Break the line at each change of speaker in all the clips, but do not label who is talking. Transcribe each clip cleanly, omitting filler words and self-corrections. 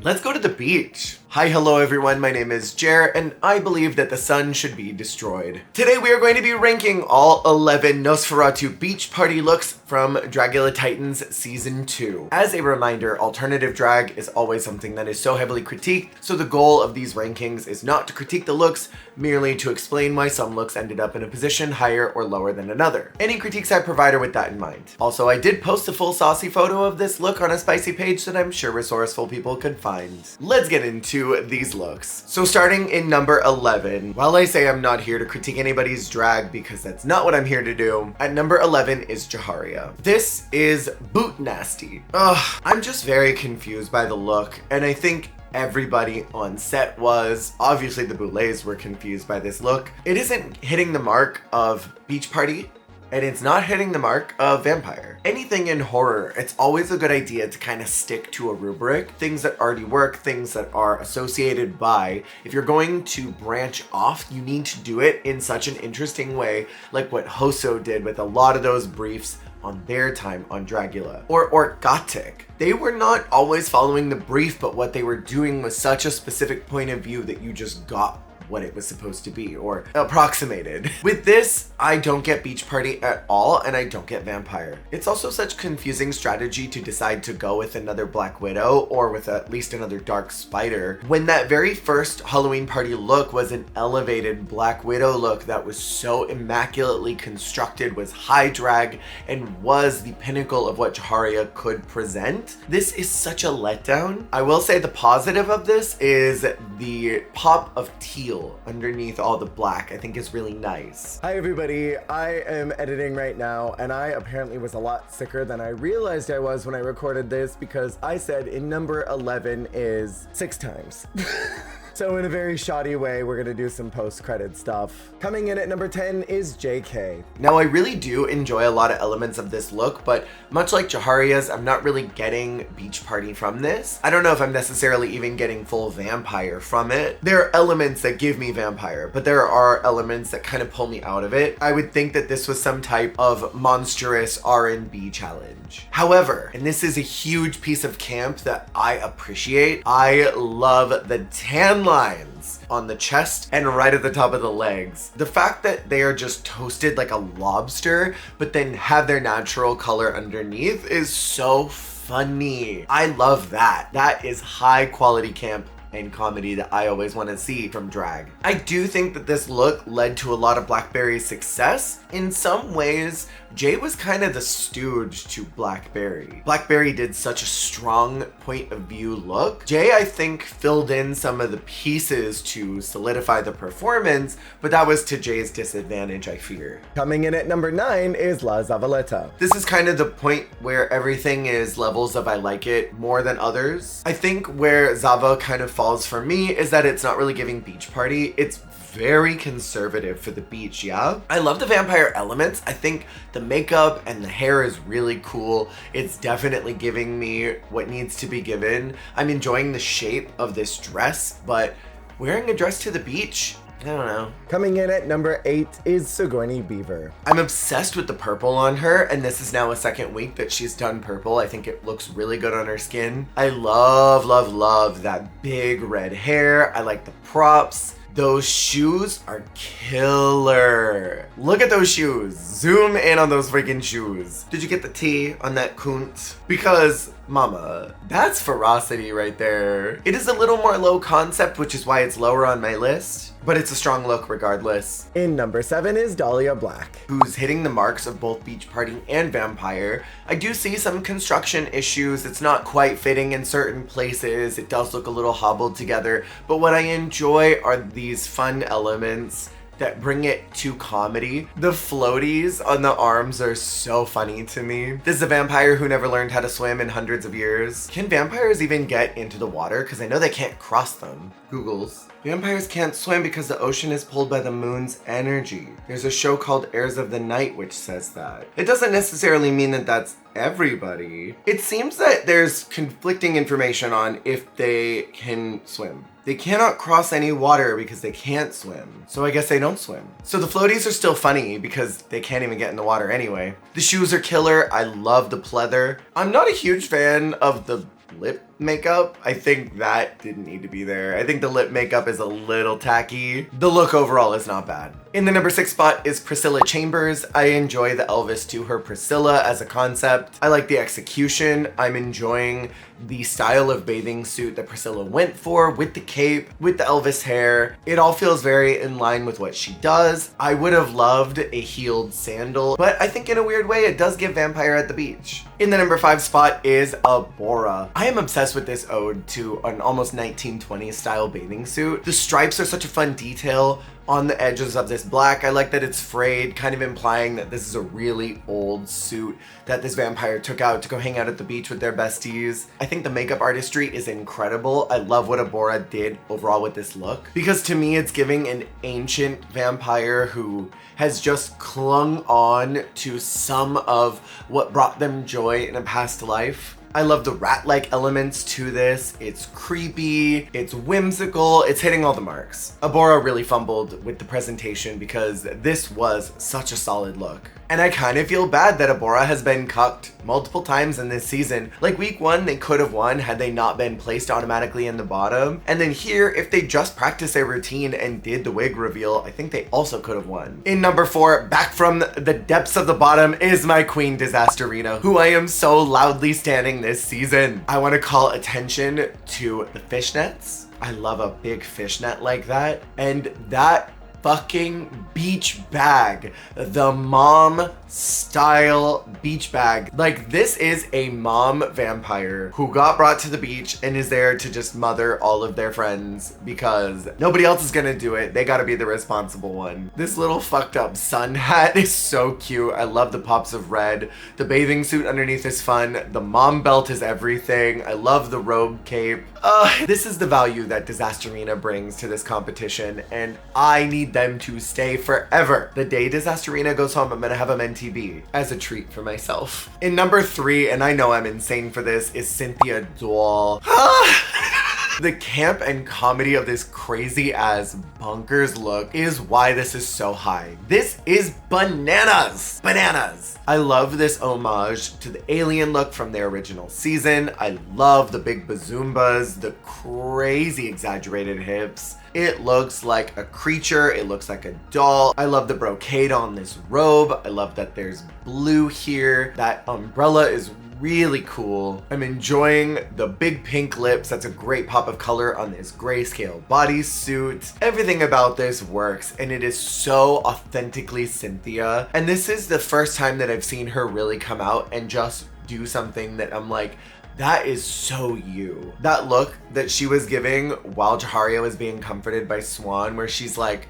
Let's go to the beach. Hi, hello everyone, my name is Jer, and I believe that the sun should be destroyed. Today we are going to be ranking all 11 Nosferatu beach party looks from Dragula Titans Season 2. As a reminder, alternative drag is always something that is so heavily critiqued, so the goal of these rankings is not to critique the looks, merely to explain why some looks ended up in a position higher or lower than another. Any critiques I provide are with that in mind. Also, I did post a full saucy photo of this look on a spicy page that I'm sure resourceful people could find. Let's get into these looks. So starting in number 11, while I say I'm not here to critique anybody's drag because that's not what I'm here to do, at number 11 is Jaharia. This is boot nasty. Ugh, I'm just very confused by the look, and I think everybody on set was. Obviously the bootleys were confused by this look. It isn't hitting the mark of beach party, and it's not hitting the mark of vampire. Anything in horror, it's always a good idea to kind of stick to a rubric. Things that already work, things that are associated by. If you're going to branch off, you need to do it in such an interesting way, like what Hoso did with a lot of those briefs on their time on Dragula. Or Gothic. They were not always following the brief, but what they were doing was such a specific point of view that you just got what it was supposed to be, or approximated. With this, I don't get beach party at all, and I don't get vampire. It's also such confusing strategy to decide to go with another Black Widow, or with at least another Dark Spider, when that very first Halloween party look was an elevated Black Widow look that was so immaculately constructed, was high drag, and was the pinnacle of what Jaharia could present. This is such a letdown. I will say the positive of this is the pop of teal underneath all the black, I think is really nice.
Hi everybody, I am editing right now, and I apparently was a lot sicker than I realized I was when I recorded this, because I said in number 11 is 6 times. So in a very shoddy way, we're gonna do some post-credit stuff. Coming in at number 10 is JK.
Now I really do enjoy a lot of elements of this look, but much like Jaharia's, I'm not really getting beach party from this. I don't know if I'm necessarily even getting full vampire from it. There are elements that give me vampire, but there are elements that kind of pull me out of it. I would think that this was some type of monstrous R&B challenge. However, and this is a huge piece of camp that I appreciate, I love the tan lines on the chest and right at the top of the legs. The fact that they are just toasted like a lobster, but then have their natural color underneath is so funny. I love that. That is high quality camp and comedy that I always want to see from drag. I do think that this look led to a lot of Blackberry's success. In some ways, Jay was kind of the stooge to Blackberry. Blackberry did such a strong point of view look. Jay, I think, filled in some of the pieces to solidify the performance, but that was to Jay's disadvantage, I fear.
Coming in at number 9 is La Zavaleta.
This is kind of the point where everything is levels of I like it more than others. I think where Zava kind of falls for me is that it's not really giving beach party. It's very conservative for the beach, yeah? I love the vampire elements. I think the makeup and the hair is really cool. It's definitely giving me what needs to be given. I'm enjoying the shape of this dress, but wearing a dress to the beach, I don't know.
Coming in at number 8 is Sigourney Beaver.
I'm obsessed with the purple on her, and this is now a second week that she's done purple. I think it looks really good on her skin. I love, love, love that big red hair. I like the props. Those shoes are killer. Look at those shoes. Zoom in on those freaking shoes. Did you get the T on that kunt? Because, mama, that's ferocity right there. It is a little more low concept, which is why it's lower on my list, but it's a strong look regardless.
In number 7 is Dahlia Black,
who's hitting the marks of both beach party and vampire. I do see some construction issues. It's not quite fitting in certain places. It does look a little hobbled together, but what I enjoy are these fun elements that bring it to comedy. The floaties on the arms are so funny to me. This is a vampire who never learned how to swim in hundreds of years. Can vampires even get into the water? Because I know they can't cross them. Googles. Vampires can't swim because the ocean is pulled by the moon's energy. There's a show called Heirs of the Night which says that. It doesn't necessarily mean that that's everybody. It seems that there's conflicting information on if they can swim. They cannot cross any water because they can't swim. So I guess they don't swim. So the floaties are still funny because they can't even get in the water anyway. The shoes are killer. I love the pleather. I'm not a huge fan of the lip makeup. I think that didn't need to be there. I think the lip makeup is a little tacky. The look overall is not bad. In the number 6 spot is Priscilla Chambers. I enjoy the Elvis to her Priscilla as a concept. I like the execution. I'm enjoying the style of bathing suit that Priscilla went for with the cape, with the Elvis hair. It all feels very in line with what she does. I would have loved a heeled sandal, but I think in a weird way it does give Vampire at the Beach. In the number 5 spot is Abora. I am obsessed with this ode to an almost 1920s style bathing suit. The stripes are such a fun detail on the edges of this black. I like that it's frayed, kind of implying that this is a really old suit that this vampire took out to go hang out at the beach with their besties. I think the makeup artistry is incredible. I love what Abora did overall with this look, because to me it's giving an ancient vampire who has just clung on to some of what brought them joy in a past life. I love the rat-like elements to this. It's creepy, it's whimsical, it's hitting all the marks. Abora really fumbled with the presentation because this was such a solid look. And I kind of feel bad that Abora has been cucked multiple times in this season. Like week 1, they could have won had they not been placed automatically in the bottom. And then here, if they just practiced their routine and did the wig reveal, I think they also could have won. In number 4, back from the depths of the bottom is my queen Disasterina, who I am so loudly standing this season. I want to call attention to the fishnets. I love a big fishnet like that. And that fucking beach bag, the mom style beach bag. Like, this is a mom vampire who got brought to the beach and is there to just mother all of their friends because nobody else is gonna do it. They gotta be the responsible one. This little fucked up sun hat is so cute. I love the pops of red. The bathing suit underneath is fun. The mom belt is everything. I love the robe cape. This is the value that Disasterina brings to this competition, and I need them to stay forever. The day Disasterina goes home, I'm gonna have them NTB as a treat for myself. In number 3, and I know I'm insane for this, is Cynthia D. The camp and comedy of this crazy ass bonkers look is why this is so high. This is bananas! Bananas! I love this homage to the alien look from their original season. I love the big bazoombas, the crazy exaggerated hips. It looks like a creature, it looks like a doll. I love the brocade on this robe. I love that there's blue here. That umbrella is really cool. I'm enjoying the big pink lips. That's a great pop of color on this grayscale bodysuit. Everything about this works, and it is so authentically Cynthia. And this is the first time that I've seen her really come out and just do something that I'm like, that is so you. That look that she was giving while Jaharia was being comforted by Swan, where she's like,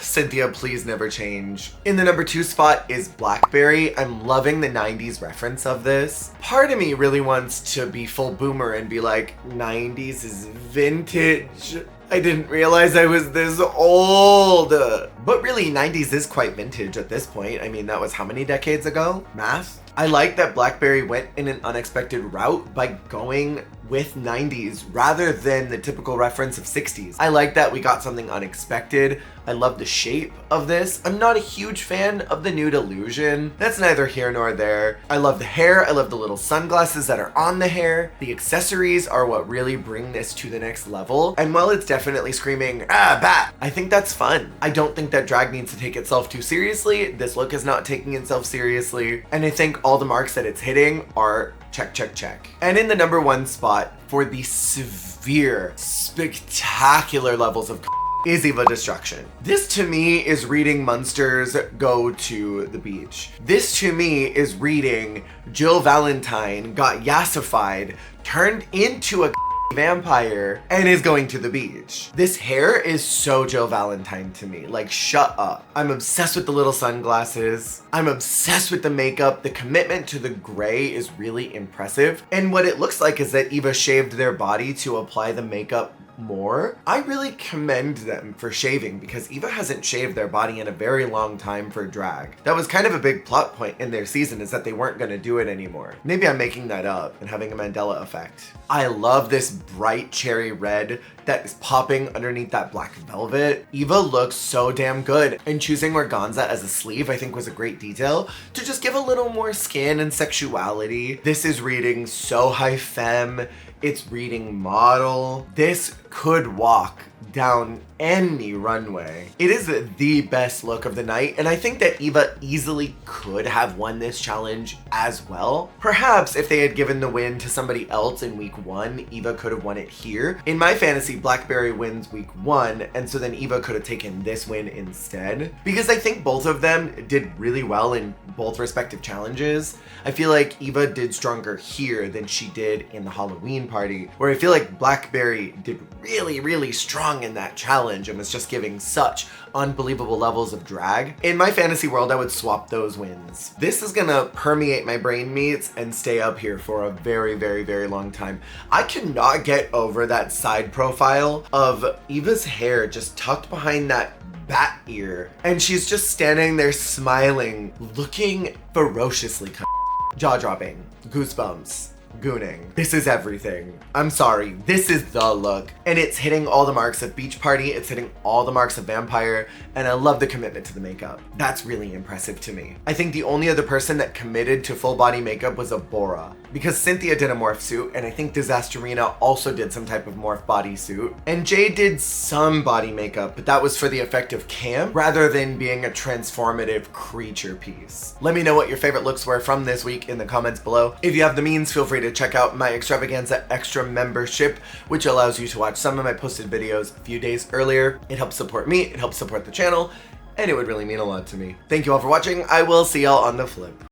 Cynthia, please never change. In the number 2 spot is Blackberry. I'm loving the 90s reference of this. Part of me really wants to be full boomer and be like, 90s is vintage. I didn't realize I was this old. But really, 90s is quite vintage at this point. I mean, that was how many decades ago? Math? I like that Blackberry went in an unexpected route by going with 90s rather than the typical reference of 60s. I like that we got something unexpected. I love the shape of this. I'm not a huge fan of the nude illusion. That's neither here nor there. I love the hair. I love the little sunglasses that are on the hair. The accessories are what really bring this to the next level. And while it's definitely screaming, bat, I think that's fun. I don't think that drag needs to take itself too seriously. This look is not taking itself seriously. And I think all the marks that it's hitting are check, check, check. And in the number 1 spot for the severe, spectacular levels of is Eva Destruction. This to me is reading Munsters Go to the Beach. This to me is reading Jill Valentine got yassified, turned into a vampire, and is going to the beach. This hair is so Jill Valentine to me. Like, shut up. I'm obsessed with the little sunglasses. I'm obsessed with the makeup. The commitment to the gray is really impressive. And what it looks like is that Eva shaved their body to apply the makeup more. I really commend them for shaving because Eva hasn't shaved their body in a very long time for drag. That was kind of a big plot point in their season, is that they weren't gonna do it anymore. Maybe I'm making that up and having a Mandela effect. I love this bright cherry red that is popping underneath that black velvet. Eva looks so damn good, and choosing organza as a sleeve I think was a great detail to just give a little more skin and sexuality. This is reading so high femme, it's reading model. This could walk down any runway. It is the best look of the night, and I think that Eva easily could have won this challenge as well. Perhaps if they had given the win to somebody else in week 1, Eva could have won it here. In my fantasy, Blackberry wins week 1, and so then Eva could have taken this win instead. Because I think both of them did really well in both respective challenges. I feel like Eva did stronger here than she did in the Halloween party, where I feel like Blackberry did really strong in that challenge and was just giving such unbelievable levels of drag. In my fantasy world, I would swap those wins. This is gonna permeate my brain meats and stay up here for a very long time. I cannot get over that side profile of Eva's hair just tucked behind that bat ear, and she's just standing there smiling, looking ferociously jaw-dropping, goosebumps, gooning. This is everything. I'm sorry, this is the look. And it's hitting all the marks of beach party, it's hitting all the marks of vampire, and I love the commitment to the makeup. That's really impressive to me. I think the only other person that committed to full body makeup was Abora, because Cynthia did a morph suit, and I think Disasterina also did some type of morph body suit. And Jay did some body makeup, but that was for the effect of camp rather than being a transformative creature piece. Let me know what your favorite looks were from this week in the comments below. If you have the means, feel free to check out my Extravaganza Extra membership, which allows you to watch some of my posted videos a few days earlier. It helps support me, it helps support the channel, and it would really mean a lot to me. Thank you all for watching. I will see y'all on the flip.